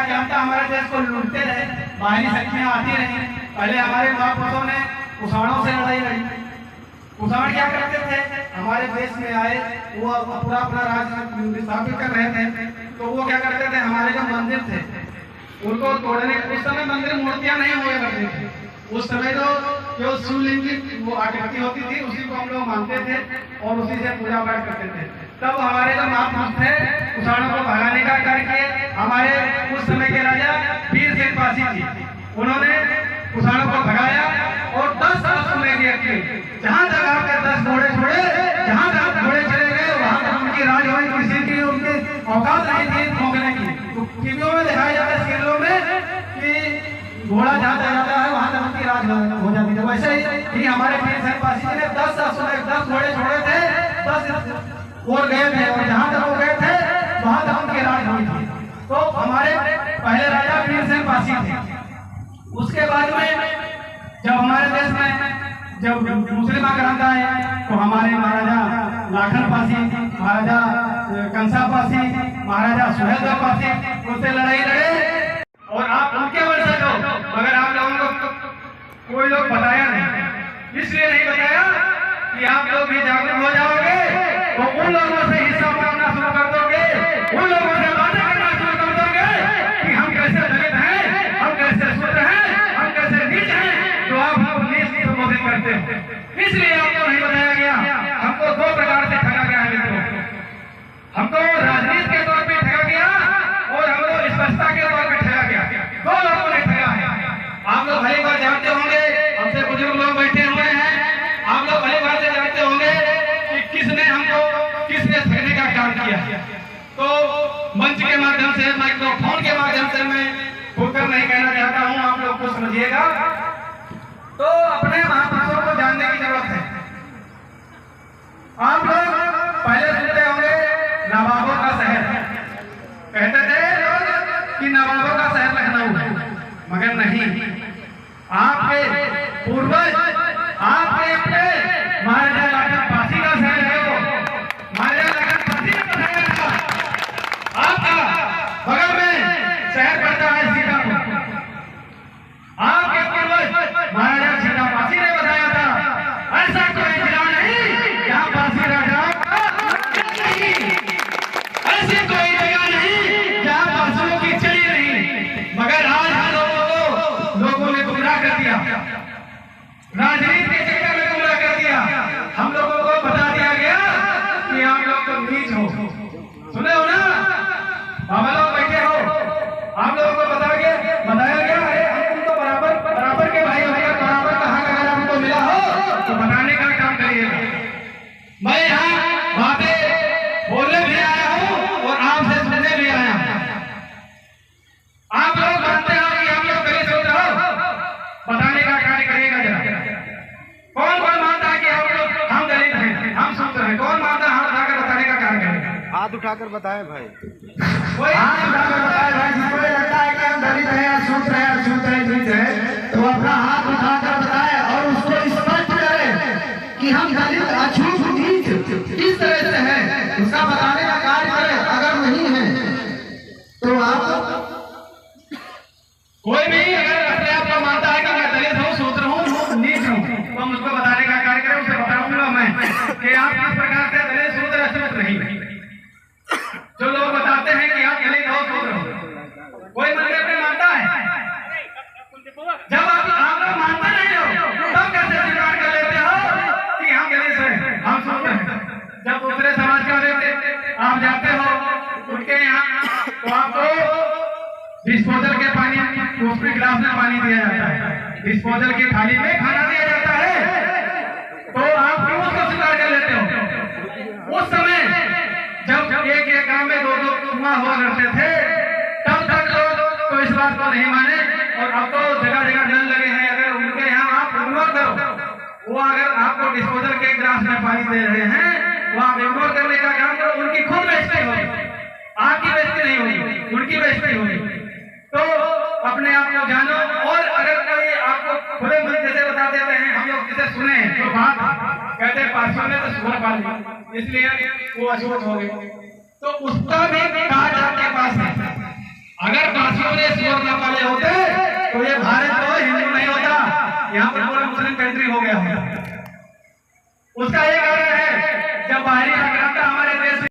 कि हम तो हमारे देश को लूटते रहे, बाहरी शक्तियाँ आती रही। पहले हमारे महापुरुषों ने कुषाणों से लड़ाई लड़ी। कुषाण क्या करते थे, हमारे देश में आए, वो पूरा अपना राज स्थापित कर रहे थे, तो वो क्या करते थे, हमारे जो मंदिर थे उनको तोड़ने। उस समय मंदिर मूर्तियां नहीं हुआ करती थी, उस समय तो जो शिवलिंग की वो आकृति होती थी उसी को हम लोग मानते थे और उसी से पूजा पाठ करते थे। तब हमारे जो महापुरुष थे कुषाणों को भगाने का कार्य किए। हमारे उस समय के राजा वीरसेन पासी जी, उन्होंने कुषाणों को भगाया और 10 अश्वमेध किए। जहाँ तक आपके 10 घोड़े छोड़े, जहाँ तक घोड़े चले गए वहां तक उनकी राज हुई, किसी की उनकी औकात नहीं थी ठोकने की। तो टीवियों में दिखाया जाता है, सीरियलों में, कि घोड़ा जहाँ तक जाता है वहां तक उनकी राज हो जाती है। वैसे ही हमारे वीरसेन पासी जी ने 10 अश्वमेध 10 घोड़े छोड़े थे, 10 और गए थे, और जहाँ तक वो गए थे वहां तक उनकी राज हुई थी। तो हमारे पहले राजा वीरसेन पासी थे। उसके बाद में जब हमारे देश में जब मुस्लिम आक्रांत आए तो हमारे महाराजा लाखन पासी, महाराजा कंसा पासी, महाराजा सुहेलदेव पासी उनसे लड़ाई लड़े और आप उनके वंशज हो, मगर आप लोगों को कोई लोग बताया नहीं। इसलिए नहीं बताया कि आप लोग भी जागरूक हो जाओगे तो उन लोगों से हिस्सा मांगना शुरू कर दोगे, उन लोगों से बातें करना शुरू कर दोगे कि हम कैसे दलित हैं, हम कैसे शूद्र हैं, हम कैसे नीच हैं, जो आप नीच संबोधित करते हो। इसलिए आपको नहीं बताया गया। हमको 2 प्रकार से ठगा गया है मित्रों। हमको राजनीति के तौर पे ठगा गया और हमको स्पष्टता के तौर पे ठगा गया। 2 लोगों ने ठगा है। आप लोग भली बात जानते होंगे, हमसे बुजुर्ग लोग बैठे हुए हैं, आप लोग भली बात से जानते होंगे कि किसने ठगने का काम किया। तो मंच के माध्यम से, माइक्रोफोन के माध्यम से मैं खुलकर नहीं कहना चाहता हूं, आप लोग को समझिएगा। तो अपने महापुरुषों को जानने की जरूरत है। आप लोग पहले सुनते होंगे नवाबों का शहर, कहते थे लोग कि नवाबों का शहर लखनऊ है, मगर नहीं, आपके पूर्वज, आपके अपने महाराजा लाखन पासी का शहर है वो। महाराजा लाखन पासी ने बताया था। आपका बगल में शहर पड़ता है सीतापुर, आपके पूर्वज महाराजा सीतापासी ने बताया था ऐसा कोई जिला नहीं जहाँ पासी राजाओं का नहीं, ऐसी कोई जगह नहीं जहाँ पासियों की चली नहीं। मगर आज लोगों ने गुमराह कर दिया, राजनीति के चक्कर में गुमराह कर दिया। हम लोगों को बता दिया गया कि आप लोग तो नीच हो। सुने हो ना, बाबा लोग बैठे हो, आप लोगों को बताया गया अरे तुम तो बराबर के भाई हो, बराबर का हक अगर आपको मिला हो तो बताने का काम करिएगा। मैं यहाँ बातें बोलने भी आया हूँ और आपसे सुनने भी आया हूँ। आप लोग मानते हो कि हम लोग दलित होते हो, बताने का कार्य करिएगा जरा। कौन कौन मानता है कि हम दलित हैं, हम शूद्र हैं? कौन मानता है? हाथ उठाकर बताने का कार्य करेगा। हाथ उठाकर बताए भाई, कोई हाथ उठाकर बताए भाई। जिसको लगता है कि हम दलित हैं या शूद्र हैं, अछूत हैं, नीच हैं, तो अपना हाथ उठाकर बताए और उसको स्पष्ट करे कि हम दलित, अछूत, नीच किस तरह से हैं, उसका बताने का कार्य करे। अगर नहीं है तो आप कोई भी अगर अपने आप को मानता है कि मैं दलित हूँ, शूद्र हूँ, नीच हूँ, तो मुझको बताने का कार्य करे। उसे बताऊंगा मैं कि आप किस प्रकार से दलित, शूद्र, अछूत नहीं। जो लोग बताते हैं कि आप दलित हो, शूद्र हो, कोई मंदिर में मानता है? जब आप लोग मानते नहीं हो तब कैसे स्वीकार कर लेते हो कि हम दलित हैं, हम शूद्र हैं? जब दूसरे समाज का आप जाते हो उनके यहाँ तो आपको डिस्पोजल के पानी, उसमें गिलास में पानी दिया जाता है, डिस्पोजल की थाली में खाना दिया जाता है, तो आप क्यों उसको स्वीकार कर लेते हो? उस समय जब एक गांव में 2-2 कुआं हुआ करते थे तब तक लोग तो इस बात को नहीं माने, और अब तो जगह जगह नल लगे हैं। अगर उनके यहाँ आप इग्नोर करो, वो अगर आपको डिस्पोजल के गिलास में पानी दे रहे हैं, वो आप इग्नोर करने का काम करो, उनकी खुद बेइज्जती होगी, आपकी बेइज्जती नहीं होगी, उनकी बेइज्जती होगी। तो अपने आप को जानो। और अगर कोई आपको खुले मन जैसे बता देते हैं, हम लोग जिसे सुने तो बात कहते हैं पासियों ने तो सुअर पाल ली, इसलिए वो अछूत हो गए, तो उसका भी काट आपके पास है। अगर पासियों ये सुअर न पाले होते तो ये भारत तो हिंदू नहीं होता, यहाँ पर पूरा मुस्लिम कंट्री हो गया होता। उसका एक कारण है, जब बाहरी आक्रामक हमारे देश